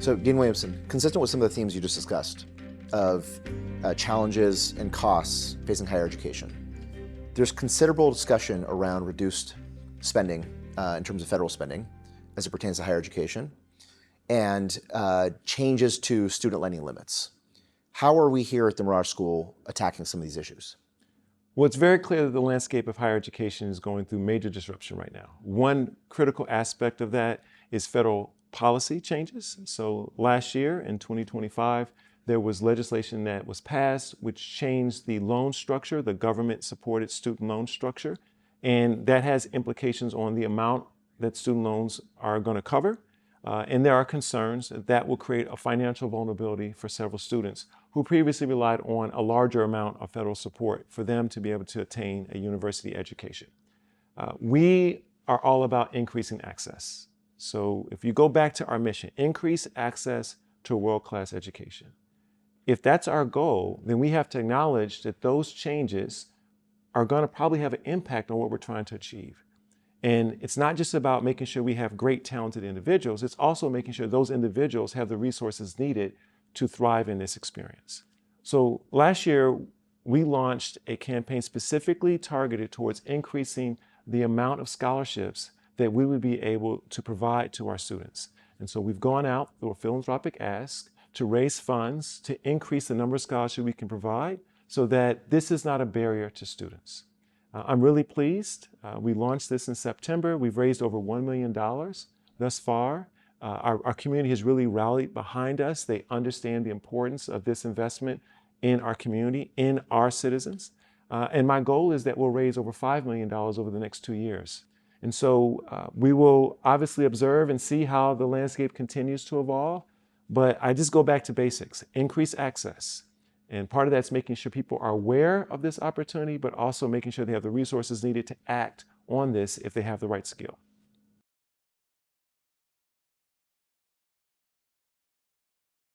So, Dean Williamson, consistent with some of the themes you just discussed of challenges and costs facing higher education, there's considerable discussion around reduced spending in terms of federal spending as it pertains to higher education and changes to student lending limits. How are we here at the Mirage School attacking some of these issues? Well, it's very clear that the landscape of higher education is going through major disruption right now. One critical aspect of that is federal policy changes. So last year in 2025, there was legislation that was passed which changed the loan structure, the government-supported student loan structure, and that has implications on the amount that student loans are going to cover. And there are concerns that will create a financial vulnerability for several students who previously relied on a larger amount of federal support for them to be able to attain a university education. We are all about increasing access. So if you go back to our mission, increase access to a world-class education. If that's our goal, then we have to acknowledge that those changes are going to probably have an impact on what we're trying to achieve. And it's not just about making sure we have great, talented individuals, it's also making sure those individuals have the resources needed to thrive in this experience. So last year, we launched a campaign specifically targeted towards increasing the amount of scholarships that we would be able to provide to our students. And so we've gone out through a philanthropic ask to raise funds to increase the number of scholarships we can provide so that this is not a barrier to students. I'm really pleased. We launched this in September. We've raised over $1 million thus far. Our community has really rallied behind us. They understand the importance of this investment in our community, in our citizens. And my goal is that we'll raise over $5 million over the next 2 years. And so we will obviously observe and see how the landscape continues to evolve. But I just go back to basics, increase access. And part of that's making sure people are aware of this opportunity, but also making sure they have the resources needed to act on this if they have the right skill.